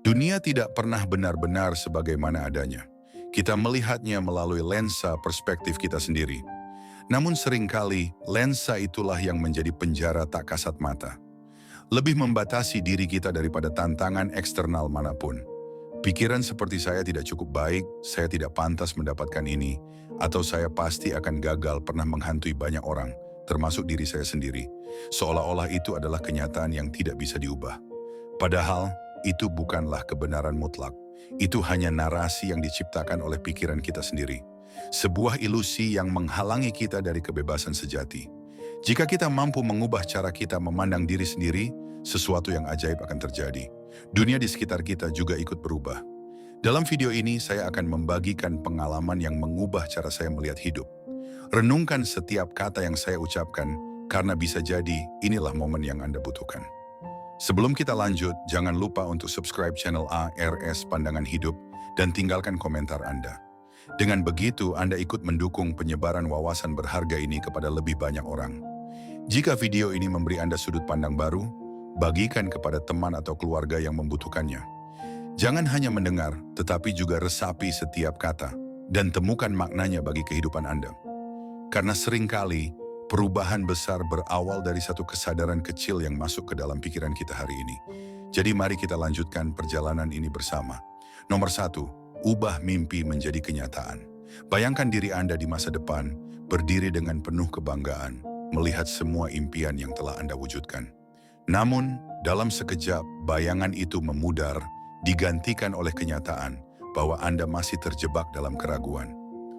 Dunia tidak pernah benar-benar sebagaimana adanya. Kita melihatnya melalui lensa perspektif kita sendiri. Namun seringkali lensa itulah yang menjadi penjara tak kasat mata. Lebih membatasi diri kita daripada tantangan eksternal manapun. Pikiran seperti saya tidak cukup baik, saya tidak pantas mendapatkan ini, atau saya pasti akan gagal pernah menghantui banyak orang, termasuk diri saya sendiri. Seolah-olah itu adalah kenyataan yang tidak bisa diubah. Padahal, itu bukanlah kebenaran mutlak. Itu hanya narasi yang diciptakan oleh pikiran kita sendiri. Sebuah ilusi yang menghalangi kita dari kebebasan sejati. Jika kita mampu mengubah cara kita memandang diri sendiri, sesuatu yang ajaib akan terjadi. Dunia di sekitar kita juga ikut berubah. Dalam video ini, saya akan membagikan pengalaman yang mengubah cara saya melihat hidup. Renungkan setiap kata yang saya ucapkan, karena bisa jadi inilah momen yang Anda butuhkan. Sebelum kita lanjut, jangan lupa untuk subscribe channel ARS Pandangan Hidup dan tinggalkan komentar Anda. Dengan begitu, Anda ikut mendukung penyebaran wawasan berharga ini kepada lebih banyak orang. Jika video ini memberi Anda sudut pandang baru, bagikan kepada teman atau keluarga yang membutuhkannya. Jangan hanya mendengar, tetapi juga resapi setiap kata dan temukan maknanya bagi kehidupan Anda. Karena seringkali, perubahan besar berawal dari satu kesadaran kecil yang masuk ke dalam pikiran kita hari ini. Jadi mari kita lanjutkan perjalanan ini bersama. Nomor 1, ubah mimpi menjadi kenyataan. Bayangkan diri Anda di masa depan, berdiri dengan penuh kebanggaan, melihat semua impian yang telah Anda wujudkan. Namun, dalam sekejap, bayangan itu memudar, digantikan oleh kenyataan bahwa Anda masih terjebak dalam keraguan.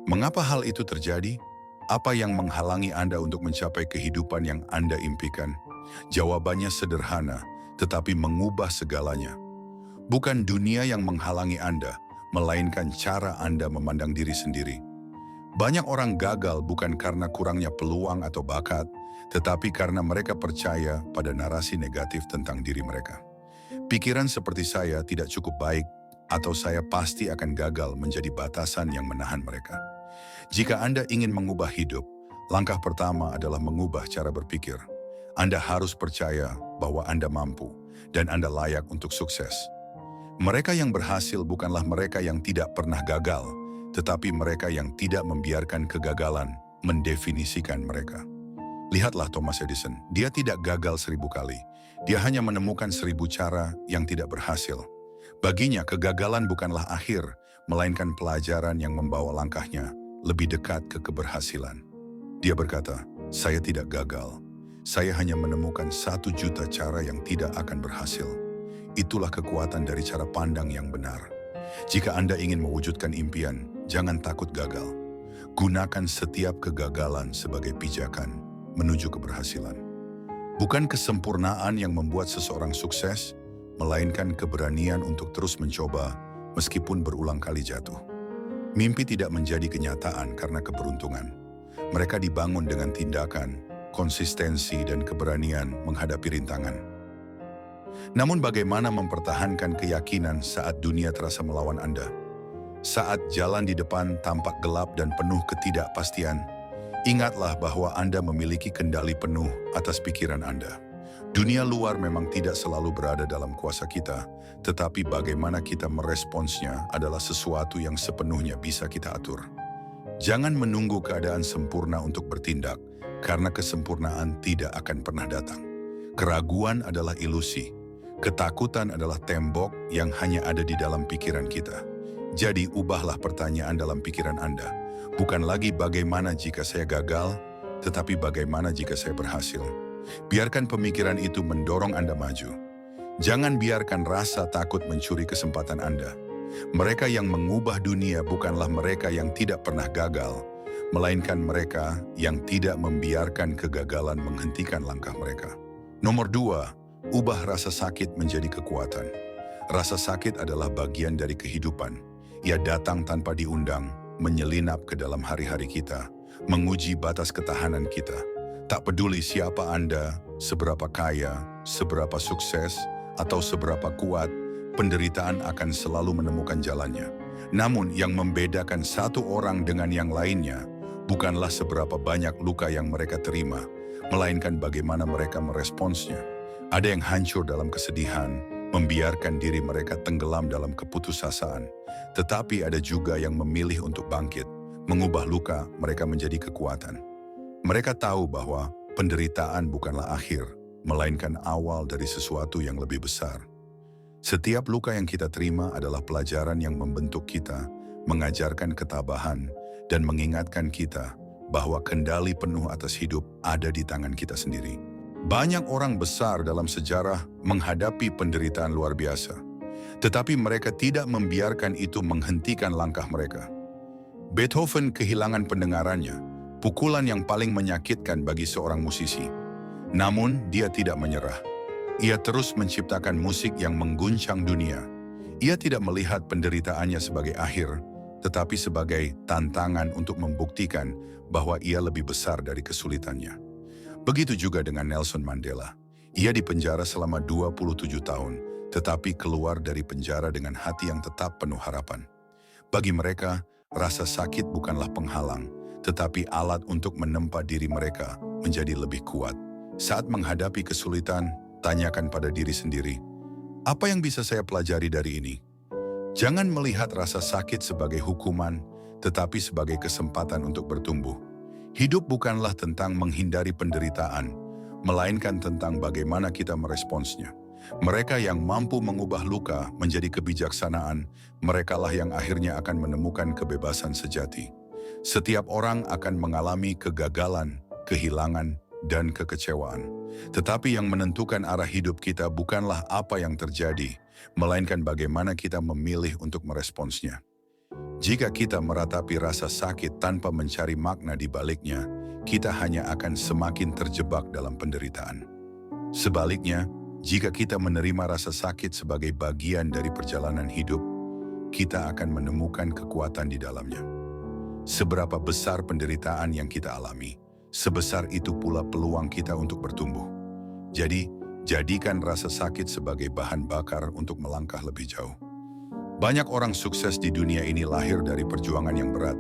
Mengapa hal itu terjadi? Apa yang menghalangi Anda untuk mencapai kehidupan yang Anda impikan? Jawabannya sederhana, tetapi mengubah segalanya. Bukan dunia yang menghalangi Anda, melainkan cara Anda memandang diri sendiri. Banyak orang gagal bukan karena kurangnya peluang atau bakat, tetapi karena mereka percaya pada narasi negatif tentang diri mereka. Pikiran seperti saya tidak cukup baik, atau saya pasti akan gagal menjadi batasan yang menahan mereka. Jika Anda ingin mengubah hidup, langkah pertama adalah mengubah cara berpikir. Anda harus percaya bahwa Anda mampu dan Anda layak untuk sukses. Mereka yang berhasil bukanlah mereka yang tidak pernah gagal, tetapi mereka yang tidak membiarkan kegagalan mendefinisikan mereka. Lihatlah Thomas Edison, dia tidak gagal 1000 kali. Dia hanya menemukan 1000 cara yang tidak berhasil. Baginya, kegagalan bukanlah akhir, melainkan pelajaran yang membawa langkahnya lebih dekat ke keberhasilan. Dia berkata, saya tidak gagal. Saya hanya menemukan 1 juta cara yang tidak akan berhasil. Itulah kekuatan dari cara pandang yang benar. Jika Anda ingin mewujudkan impian, jangan takut gagal. Gunakan setiap kegagalan sebagai pijakan menuju keberhasilan. Bukan kesempurnaan yang membuat seseorang sukses, melainkan keberanian untuk terus mencoba meskipun berulang kali jatuh. Mimpi tidak menjadi kenyataan karena keberuntungan. Mereka dibangun dengan tindakan, konsistensi, dan keberanian menghadapi rintangan. Namun bagaimana mempertahankan keyakinan saat dunia terasa melawan Anda? Saat jalan di depan tampak gelap dan penuh ketidakpastian, ingatlah bahwa Anda memiliki kendali penuh atas pikiran Anda. Dunia luar memang tidak selalu berada dalam kuasa kita, tetapi bagaimana kita meresponsnya adalah sesuatu yang sepenuhnya bisa kita atur. Jangan menunggu keadaan sempurna untuk bertindak, karena kesempurnaan tidak akan pernah datang. Keraguan adalah ilusi. Ketakutan adalah tembok yang hanya ada di dalam pikiran kita. Jadi ubahlah pertanyaan dalam pikiran Anda. Bukan lagi bagaimana jika saya gagal, tetapi bagaimana jika saya berhasil. Biarkan pemikiran itu mendorong Anda maju. Jangan biarkan rasa takut mencuri kesempatan Anda. Mereka yang mengubah dunia bukanlah mereka yang tidak pernah gagal, melainkan mereka yang tidak membiarkan kegagalan menghentikan langkah mereka. Nomor 2, ubah rasa sakit menjadi kekuatan. Rasa sakit adalah bagian dari kehidupan. Ia datang tanpa diundang, menyelinap ke dalam hari-hari kita, menguji batas ketahanan kita. Tak peduli siapa Anda, seberapa kaya, seberapa sukses, atau seberapa kuat, penderitaan akan selalu menemukan jalannya. Namun yang membedakan satu orang dengan yang lainnya bukanlah seberapa banyak luka yang mereka terima, melainkan bagaimana mereka meresponsnya. Ada yang hancur dalam kesedihan, membiarkan diri mereka tenggelam dalam keputusasaan. Tetapi ada juga yang memilih untuk bangkit, mengubah luka mereka menjadi kekuatan. Mereka tahu bahwa penderitaan bukanlah akhir, melainkan awal dari sesuatu yang lebih besar. Setiap luka yang kita terima adalah pelajaran yang membentuk kita, mengajarkan ketabahan, dan mengingatkan kita bahwa kendali penuh atas hidup ada di tangan kita sendiri. Banyak orang besar dalam sejarah menghadapi penderitaan luar biasa, tetapi mereka tidak membiarkan itu menghentikan langkah mereka. Beethoven kehilangan pendengarannya, pukulan yang paling menyakitkan bagi seorang musisi. Namun, dia tidak menyerah. Ia terus menciptakan musik yang mengguncang dunia. Ia tidak melihat penderitaannya sebagai akhir, tetapi sebagai tantangan untuk membuktikan bahwa ia lebih besar dari kesulitannya. Begitu juga dengan Nelson Mandela. Ia dipenjara selama 27 tahun, tetapi keluar dari penjara dengan hati yang tetap penuh harapan. Bagi mereka, rasa sakit bukanlah penghalang, tetapi alat untuk menempa diri mereka menjadi lebih kuat. Saat menghadapi kesulitan, tanyakan pada diri sendiri, apa yang bisa saya pelajari dari ini? Jangan melihat rasa sakit sebagai hukuman, tetapi sebagai kesempatan untuk bertumbuh. Hidup bukanlah tentang menghindari penderitaan, melainkan tentang bagaimana kita meresponsnya. Mereka yang mampu mengubah luka menjadi kebijaksanaan, merekalah yang akhirnya akan menemukan kebebasan sejati. Setiap orang akan mengalami kegagalan, kehilangan, dan kekecewaan. Tetapi yang menentukan arah hidup kita bukanlah apa yang terjadi, melainkan bagaimana kita memilih untuk meresponsnya. Jika kita meratapi rasa sakit tanpa mencari makna di baliknya, kita hanya akan semakin terjebak dalam penderitaan. Sebaliknya, jika kita menerima rasa sakit sebagai bagian dari perjalanan hidup, kita akan menemukan kekuatan di dalamnya. Seberapa besar penderitaan yang kita alami, sebesar itu pula peluang kita untuk bertumbuh. Jadi, jadikan rasa sakit sebagai bahan bakar untuk melangkah lebih jauh. Banyak orang sukses di dunia ini lahir dari perjuangan yang berat.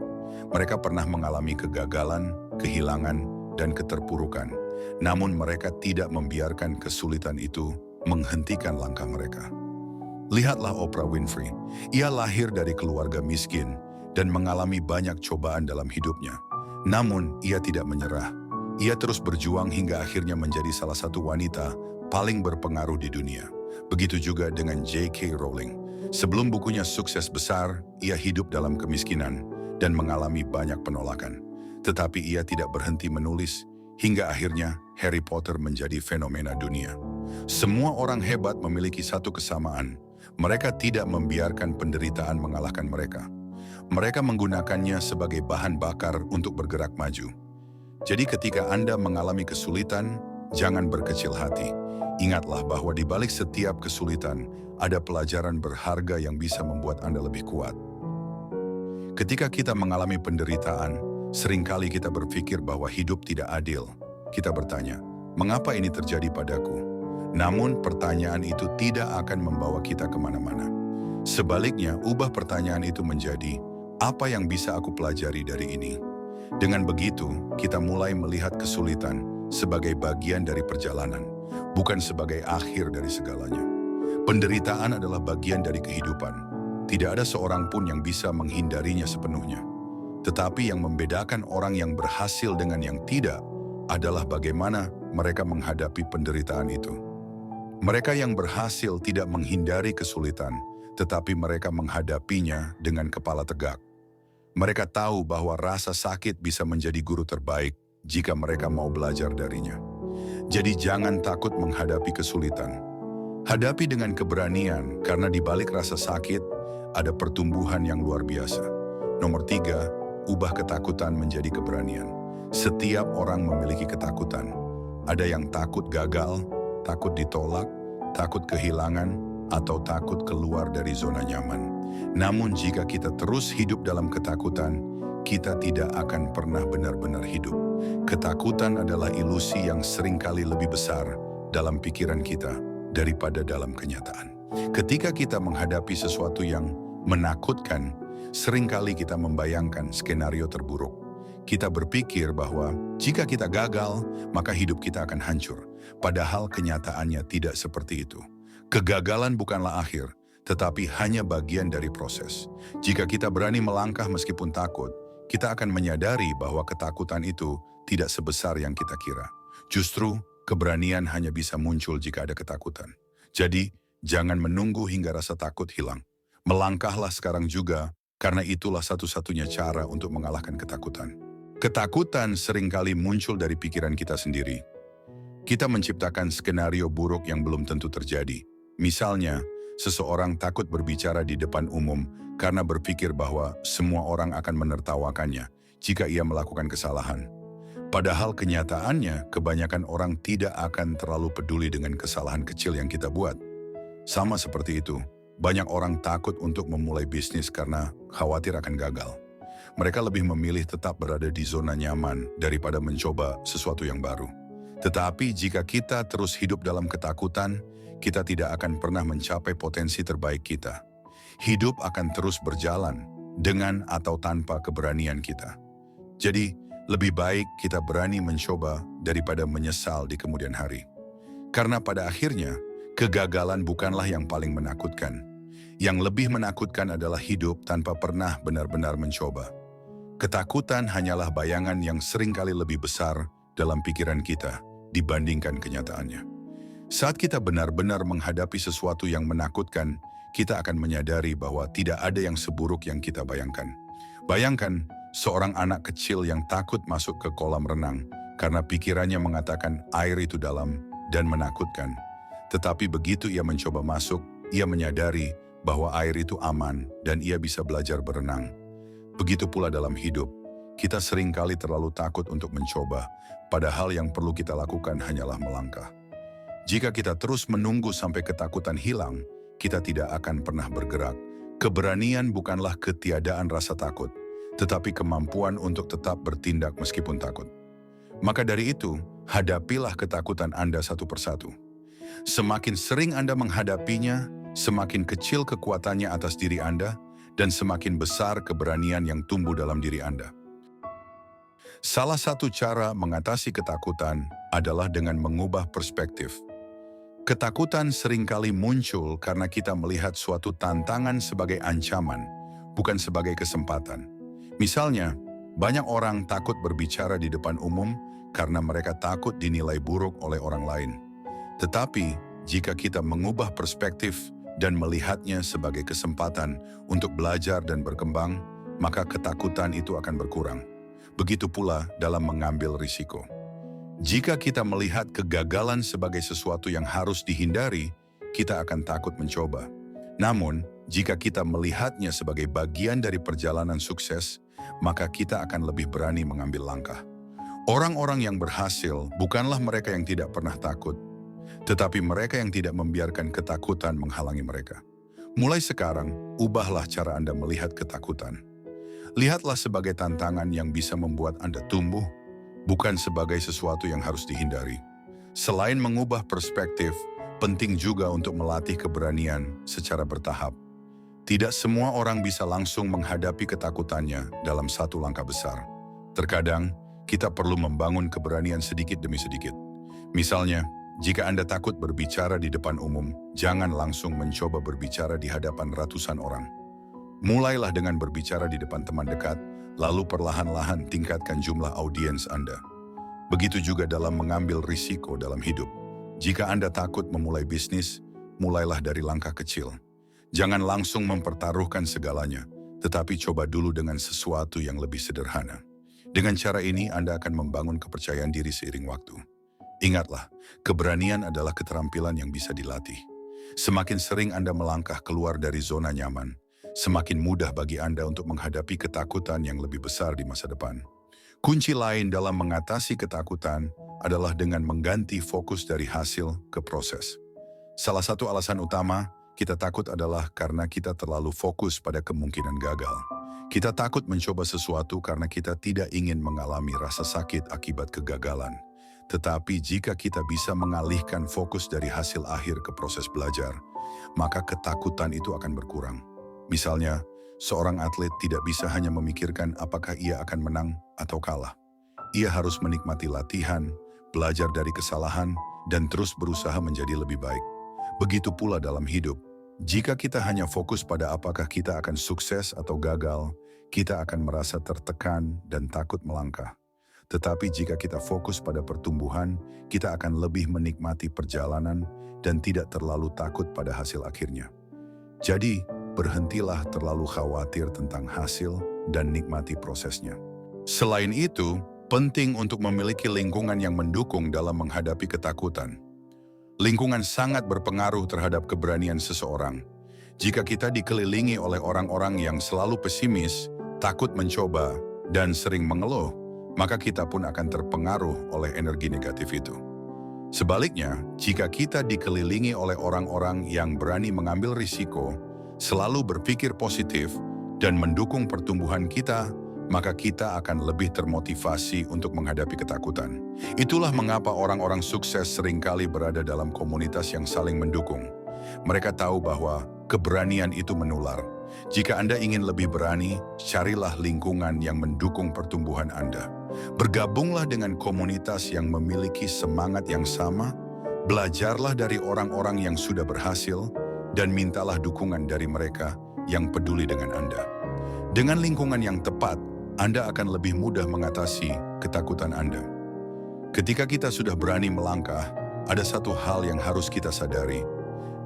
Mereka pernah mengalami kegagalan, kehilangan, dan keterpurukan. Namun mereka tidak membiarkan kesulitan itu menghentikan langkah mereka. Lihatlah Oprah Winfrey. Ia lahir dari keluarga miskin dan mengalami banyak cobaan dalam hidupnya. Namun, ia tidak menyerah. Ia terus berjuang hingga akhirnya menjadi salah satu wanita paling berpengaruh di dunia. Begitu juga dengan J.K. Rowling. Sebelum bukunya sukses besar, ia hidup dalam kemiskinan dan mengalami banyak penolakan. Tetapi ia tidak berhenti menulis, hingga akhirnya Harry Potter menjadi fenomena dunia. Semua orang hebat memiliki satu kesamaan. Mereka tidak membiarkan penderitaan mengalahkan mereka. Mereka menggunakannya sebagai bahan bakar untuk bergerak maju. Jadi ketika Anda mengalami kesulitan, jangan berkecil hati. Ingatlah bahwa di balik setiap kesulitan, ada pelajaran berharga yang bisa membuat Anda lebih kuat. Ketika kita mengalami penderitaan, seringkali kita berpikir bahwa hidup tidak adil. Kita bertanya, mengapa ini terjadi padaku? Namun pertanyaan itu tidak akan membawa kita kemana-mana. Sebaliknya, ubah pertanyaan itu menjadi, apa yang bisa aku pelajari dari ini? Dengan begitu, kita mulai melihat kesulitan sebagai bagian dari perjalanan, bukan sebagai akhir dari segalanya. Penderitaan adalah bagian dari kehidupan. Tidak ada seorang pun yang bisa menghindarinya sepenuhnya. Tetapi yang membedakan orang yang berhasil dengan yang tidak adalah bagaimana mereka menghadapi penderitaan itu. Mereka yang berhasil tidak menghindari kesulitan, tetapi mereka menghadapinya dengan kepala tegak. Mereka tahu bahwa rasa sakit bisa menjadi guru terbaik jika mereka mau belajar darinya. Jadi jangan takut menghadapi kesulitan. Hadapi dengan keberanian, karena di balik rasa sakit ada pertumbuhan yang luar biasa. Nomor 3, ubah ketakutan menjadi keberanian. Setiap orang memiliki ketakutan. Ada yang takut gagal, takut ditolak, takut kehilangan, atau takut keluar dari zona nyaman. Namun jika kita terus hidup dalam ketakutan, kita tidak akan pernah benar-benar hidup. Ketakutan adalah ilusi yang seringkali lebih besar dalam pikiran kita daripada dalam kenyataan. Ketika kita menghadapi sesuatu yang menakutkan, seringkali kita membayangkan skenario terburuk. Kita berpikir bahwa jika kita gagal, maka hidup kita akan hancur. Padahal kenyataannya tidak seperti itu. Kegagalan bukanlah akhir, tetapi hanya bagian dari proses. Jika kita berani melangkah meskipun takut, kita akan menyadari bahwa ketakutan itu tidak sebesar yang kita kira. Justru, keberanian hanya bisa muncul jika ada ketakutan. Jadi, jangan menunggu hingga rasa takut hilang. Melangkahlah sekarang juga, karena itulah satu-satunya cara untuk mengalahkan ketakutan. Ketakutan seringkali muncul dari pikiran kita sendiri. Kita menciptakan skenario buruk yang belum tentu terjadi. Misalnya, seseorang takut berbicara di depan umum karena berpikir bahwa semua orang akan menertawakannya jika ia melakukan kesalahan. Padahal kenyataannya, kebanyakan orang tidak akan terlalu peduli dengan kesalahan kecil yang kita buat. Sama seperti itu, banyak orang takut untuk memulai bisnis karena khawatir akan gagal. Mereka lebih memilih tetap berada di zona nyaman daripada mencoba sesuatu yang baru. Tetapi jika kita terus hidup dalam ketakutan, kita tidak akan pernah mencapai potensi terbaik kita. Hidup akan terus berjalan dengan atau tanpa keberanian kita. Jadi, lebih baik kita berani mencoba daripada menyesal di kemudian hari. Karena pada akhirnya, kegagalan bukanlah yang paling menakutkan. Yang lebih menakutkan adalah hidup tanpa pernah benar-benar mencoba. Ketakutan hanyalah bayangan yang seringkali lebih besar dalam pikiran kita dibandingkan kenyataannya. Saat kita benar-benar menghadapi sesuatu yang menakutkan, kita akan menyadari bahwa tidak ada yang seburuk yang kita bayangkan. Bayangkan seorang anak kecil yang takut masuk ke kolam renang karena pikirannya mengatakan air itu dalam dan menakutkan. Tetapi begitu ia mencoba masuk, ia menyadari bahwa air itu aman dan ia bisa belajar berenang. Begitu pula dalam hidup, kita seringkali terlalu takut untuk mencoba, padahal yang perlu kita lakukan hanyalah melangkah. Jika kita terus menunggu sampai ketakutan hilang, kita tidak akan pernah bergerak. Keberanian bukanlah ketiadaan rasa takut, tetapi kemampuan untuk tetap bertindak meskipun takut. Maka dari itu, hadapilah ketakutan Anda satu persatu. Semakin sering Anda menghadapinya, semakin kecil kekuatannya atas diri Anda, dan semakin besar keberanian yang tumbuh dalam diri Anda. Salah satu cara mengatasi ketakutan adalah dengan mengubah perspektif. Ketakutan seringkali muncul karena kita melihat suatu tantangan sebagai ancaman, bukan sebagai kesempatan. Misalnya, banyak orang takut berbicara di depan umum karena mereka takut dinilai buruk oleh orang lain. Tetapi, jika kita mengubah perspektif dan melihatnya sebagai kesempatan untuk belajar dan berkembang, maka ketakutan itu akan berkurang. Begitu pula dalam mengambil risiko. Jika kita melihat kegagalan sebagai sesuatu yang harus dihindari, kita akan takut mencoba. Namun, jika kita melihatnya sebagai bagian dari perjalanan sukses, maka kita akan lebih berani mengambil langkah. Orang-orang yang berhasil bukanlah mereka yang tidak pernah takut, tetapi mereka yang tidak membiarkan ketakutan menghalangi mereka. Mulai sekarang, ubahlah cara Anda melihat ketakutan. Lihatlah sebagai tantangan yang bisa membuat Anda tumbuh, bukan sebagai sesuatu yang harus dihindari. Selain mengubah perspektif, penting juga untuk melatih keberanian secara bertahap. Tidak semua orang bisa langsung menghadapi ketakutannya dalam satu langkah besar. Terkadang, kita perlu membangun keberanian sedikit demi sedikit. Misalnya, jika Anda takut berbicara di depan umum, jangan langsung mencoba berbicara di hadapan ratusan orang. Mulailah dengan berbicara di depan teman dekat, lalu perlahan-lahan tingkatkan jumlah audiens Anda. Begitu juga dalam mengambil risiko dalam hidup. Jika Anda takut memulai bisnis, mulailah dari langkah kecil. Jangan langsung mempertaruhkan segalanya, tetapi coba dulu dengan sesuatu yang lebih sederhana. Dengan cara ini, Anda akan membangun kepercayaan diri seiring waktu. Ingatlah, keberanian adalah keterampilan yang bisa dilatih. Semakin sering Anda melangkah keluar dari zona nyaman, semakin mudah bagi Anda untuk menghadapi ketakutan yang lebih besar di masa depan. Kunci lain dalam mengatasi ketakutan adalah dengan mengganti fokus dari hasil ke proses. Salah satu alasan utama kita takut adalah karena kita terlalu fokus pada kemungkinan gagal. Kita takut mencoba sesuatu karena kita tidak ingin mengalami rasa sakit akibat kegagalan. Tetapi jika kita bisa mengalihkan fokus dari hasil akhir ke proses belajar, maka ketakutan itu akan berkurang. Misalnya, seorang atlet tidak bisa hanya memikirkan apakah ia akan menang atau kalah. Ia harus menikmati latihan, belajar dari kesalahan, dan terus berusaha menjadi lebih baik. Begitu pula dalam hidup. Jika kita hanya fokus pada apakah kita akan sukses atau gagal, kita akan merasa tertekan dan takut melangkah. Tetapi jika kita fokus pada pertumbuhan, kita akan lebih menikmati perjalanan dan tidak terlalu takut pada hasil akhirnya. Jadi, berhentilah terlalu khawatir tentang hasil dan nikmati prosesnya. Selain itu, penting untuk memiliki lingkungan yang mendukung dalam menghadapi ketakutan. Lingkungan sangat berpengaruh terhadap keberanian seseorang. Jika kita dikelilingi oleh orang-orang yang selalu pesimis, takut mencoba, dan sering mengeluh, maka kita pun akan terpengaruh oleh energi negatif itu. Sebaliknya, jika kita dikelilingi oleh orang-orang yang berani mengambil risiko, selalu berpikir positif, dan mendukung pertumbuhan kita, maka kita akan lebih termotivasi untuk menghadapi ketakutan. Itulah mengapa orang-orang sukses seringkali berada dalam komunitas yang saling mendukung. Mereka tahu bahwa keberanian itu menular. Jika Anda ingin lebih berani, carilah lingkungan yang mendukung pertumbuhan Anda. Bergabunglah dengan komunitas yang memiliki semangat yang sama, belajarlah dari orang-orang yang sudah berhasil, dan mintalah dukungan dari mereka yang peduli dengan Anda. Dengan lingkungan yang tepat, Anda akan lebih mudah mengatasi ketakutan Anda. Ketika kita sudah berani melangkah, ada satu hal yang harus kita sadari.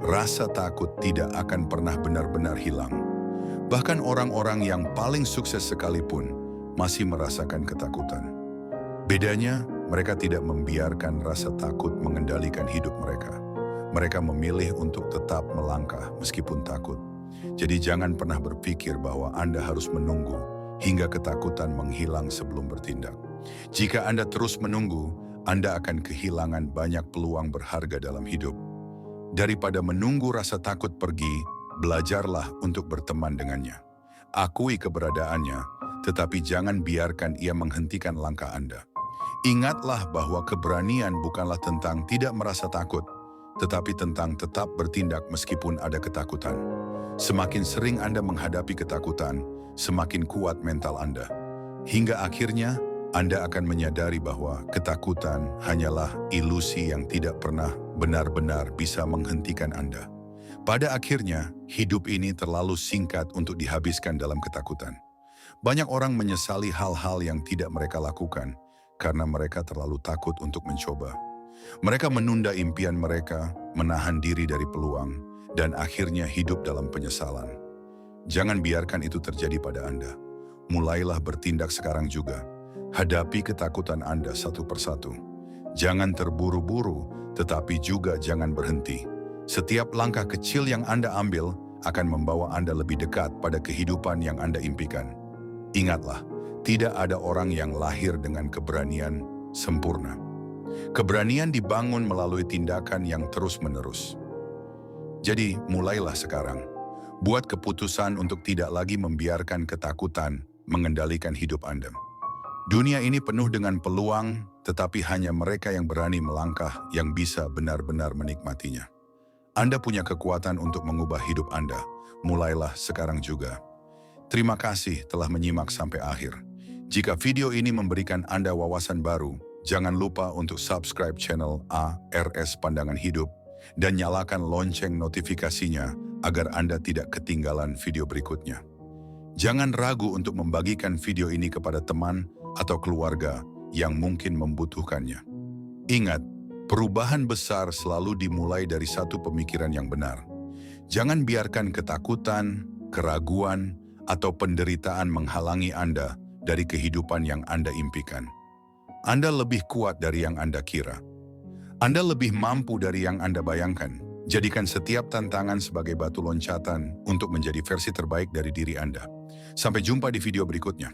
Rasa takut tidak akan pernah benar-benar hilang. Bahkan orang-orang yang paling sukses sekalipun masih merasakan ketakutan. Bedanya, mereka tidak membiarkan rasa takut mengendalikan hidup mereka. Mereka memilih untuk tetap melangkah meskipun takut. Jadi jangan pernah berpikir bahwa Anda harus menunggu hingga ketakutan menghilang sebelum bertindak. Jika Anda terus menunggu, Anda akan kehilangan banyak peluang berharga dalam hidup. Daripada menunggu rasa takut pergi, belajarlah untuk berteman dengannya. Akui keberadaannya, tetapi jangan biarkan ia menghentikan langkah Anda. Ingatlah bahwa keberanian bukanlah tentang tidak merasa takut, tetapi tentang tetap bertindak meskipun ada ketakutan. Semakin sering Anda menghadapi ketakutan, semakin kuat mental Anda. Hingga akhirnya, Anda akan menyadari bahwa ketakutan hanyalah ilusi yang tidak pernah benar-benar bisa menghentikan Anda. Pada akhirnya, hidup ini terlalu singkat untuk dihabiskan dalam ketakutan. Banyak orang menyesali hal-hal yang tidak mereka lakukan karena mereka terlalu takut untuk mencoba. Mereka menunda impian mereka, menahan diri dari peluang, dan akhirnya hidup dalam penyesalan. Jangan biarkan itu terjadi pada Anda. Mulailah bertindak sekarang juga. Hadapi ketakutan Anda satu persatu. Jangan terburu-buru, tetapi juga jangan berhenti. Setiap langkah kecil yang Anda ambil akan membawa Anda lebih dekat pada kehidupan yang Anda impikan. Ingatlah, tidak ada orang yang lahir dengan keberanian sempurna. Keberanian dibangun melalui tindakan yang terus-menerus. Jadi, mulailah sekarang. Buat keputusan untuk tidak lagi membiarkan ketakutan mengendalikan hidup Anda. Dunia ini penuh dengan peluang, tetapi hanya mereka yang berani melangkah yang bisa benar-benar menikmatinya. Anda punya kekuatan untuk mengubah hidup Anda. Mulailah sekarang juga. Terima kasih telah menyimak sampai akhir. Jika video ini memberikan Anda wawasan baru, jangan lupa untuk subscribe channel ARS Pandangan Hidup dan nyalakan lonceng notifikasinya agar Anda tidak ketinggalan video berikutnya. Jangan ragu untuk membagikan video ini kepada teman atau keluarga yang mungkin membutuhkannya. Ingat, perubahan besar selalu dimulai dari satu pemikiran yang benar. Jangan biarkan ketakutan, keraguan, atau penderitaan menghalangi Anda dari kehidupan yang Anda impikan. Anda lebih kuat dari yang Anda kira. Anda lebih mampu dari yang Anda bayangkan. Jadikan setiap tantangan sebagai batu loncatan untuk menjadi versi terbaik dari diri Anda. Sampai jumpa di video berikutnya.